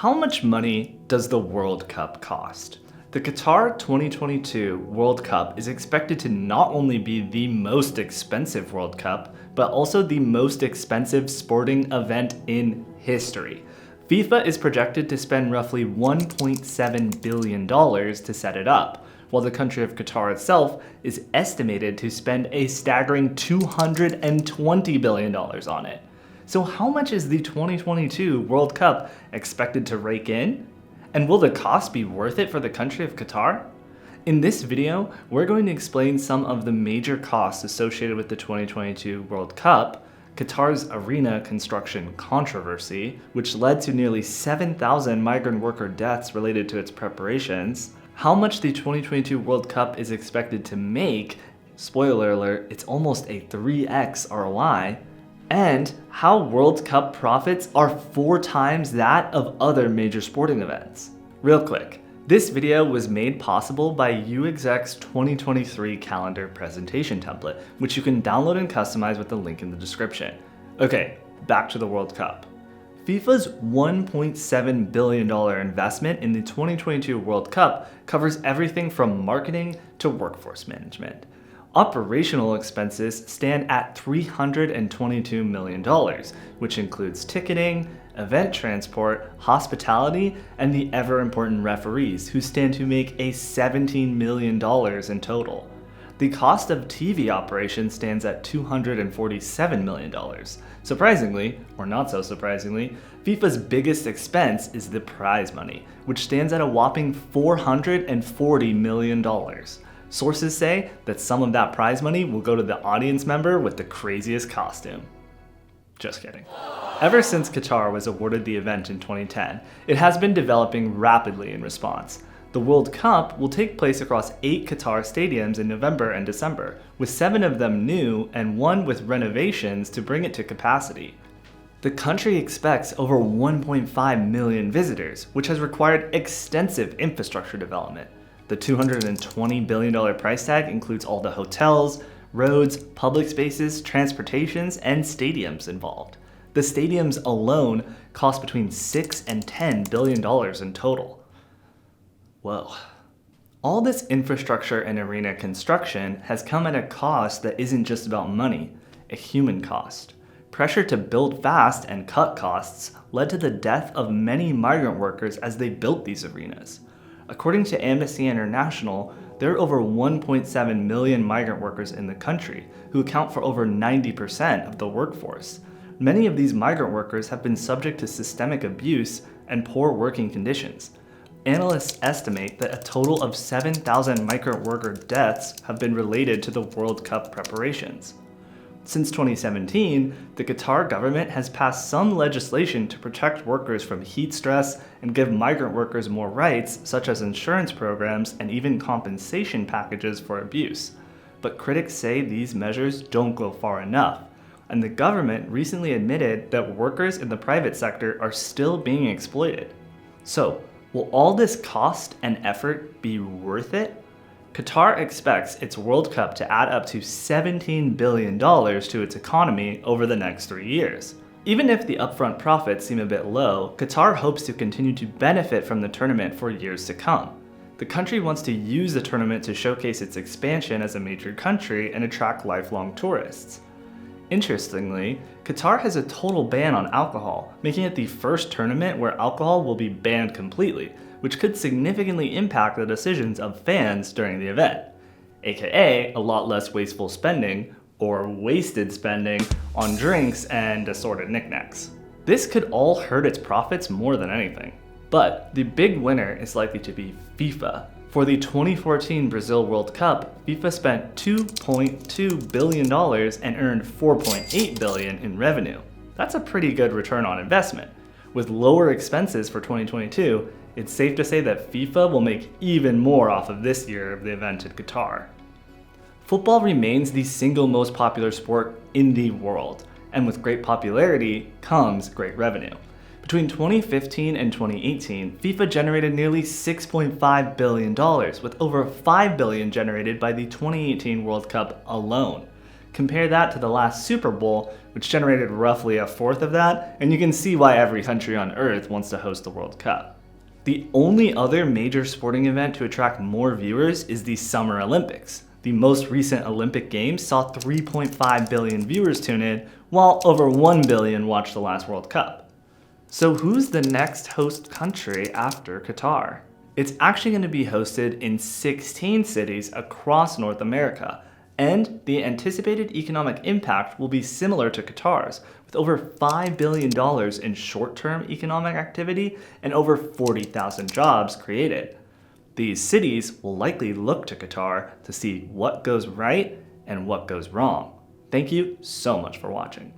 How much money does the World Cup cost? The Qatar 2022 World Cup is expected to not only be the most expensive World Cup, but also the most expensive sporting event in history. FIFA is projected to spend roughly $1.7 billion to set it up, while the country of Qatar itself is estimated to spend a staggering $220 billion on it. So how much is the 2022 World Cup expected to rake in? And will the cost be worth it for the country of Qatar? In this video, we're going to explain some of the major costs associated with the 2022 World Cup, Qatar's arena construction controversy, which led to nearly 7,000 migrant worker deaths related to its preparations, how much the 2022 World Cup is expected to make, spoiler alert, it's almost a 3x ROI, and how World Cup profits are 4 times that of other major sporting events. Real quick, this video was made possible by UExec's 2023 calendar presentation template, which you can download and customize with the link in the description. Okay, back to the World Cup. FIFA's $1.7 billion investment in the 2022 World Cup covers everything from marketing to workforce management. Operational expenses stand at $322 million, which includes ticketing, event transport, hospitality, and the ever-important referees, who stand to make a $17 million in total. The cost of TV operations stands at $247 million. Surprisingly, or not so surprisingly, FIFA's biggest expense is the prize money, which stands at a whopping $440 million. Sources say that some of that prize money will go to the audience member with the craziest costume. Just kidding. Ever since Qatar was awarded the event in 2010, it has been developing rapidly in response. The World Cup will take place across 8 Qatar stadiums in November and December, with 7 of them new and 1 with renovations to bring it to capacity. The country expects over 1.5 million visitors, which has required extensive infrastructure development. The $220 billion price tag includes all the hotels, roads, public spaces, transportations, and stadiums involved. The stadiums alone cost between $6 and $10 billion in total. Whoa. All this infrastructure and arena construction has come at a cost that isn't just about money, a human cost. Pressure to build fast and cut costs led to the death of many migrant workers as they built these arenas. According to Amnesty International, there are over 1.7 million migrant workers in the country, who account for over 90% of the workforce. Many of these migrant workers have been subject to systemic abuse and poor working conditions. Analysts estimate that a total of 7,000 migrant worker deaths have been related to the World Cup preparations. Since 2017, the Qatar government has passed some legislation to protect workers from heat stress and give migrant workers more rights, such as insurance programs and even compensation packages for abuse. But critics say these measures don't go far enough, and the government recently admitted that workers in the private sector are still being exploited. So, will all this cost and effort be worth it? Qatar expects its World Cup to add up to $17 billion to its economy over the next 3 years. Even if the upfront profits seem a bit low, Qatar hopes to continue to benefit from the tournament for years to come. The country wants to use the tournament to showcase its expansion as a major country and attract lifelong tourists. Interestingly, Qatar has a total ban on alcohol, making it the first tournament where alcohol will be banned completely, which could significantly impact the decisions of fans during the event, aka a lot less wasteful spending, or wasted spending, on drinks and assorted knickknacks. This could all hurt its profits more than anything. But the big winner is likely to be FIFA. For the 2014 Brazil World Cup, FIFA spent $2.2 billion and earned $4.8 billion in revenue. That's a pretty good return on investment. With lower expenses for 2022, it's safe to say that FIFA will make even more off of this year of the event in Qatar. Football remains the single most popular sport in the world, and with great popularity comes great revenue. Between 2015 and 2018, FIFA generated nearly $6.5 billion, with over $5 billion generated by the 2018 World Cup alone. Compare that to the last Super Bowl, which generated roughly a fourth of that, and you can see why every country on Earth wants to host the World Cup. The only other major sporting event to attract more viewers is the Summer Olympics. The most recent Olympic Games saw 3.5 billion viewers tune in, while over 1 billion watched the last World Cup. So who's the next host country after Qatar? It's actually going to be hosted in 16 cities across North America, and the anticipated economic impact will be similar to Qatar's, with over $5 billion in short-term economic activity and over 40,000 jobs created. These cities will likely look to Qatar to see what goes right and what goes wrong. Thank you so much for watching.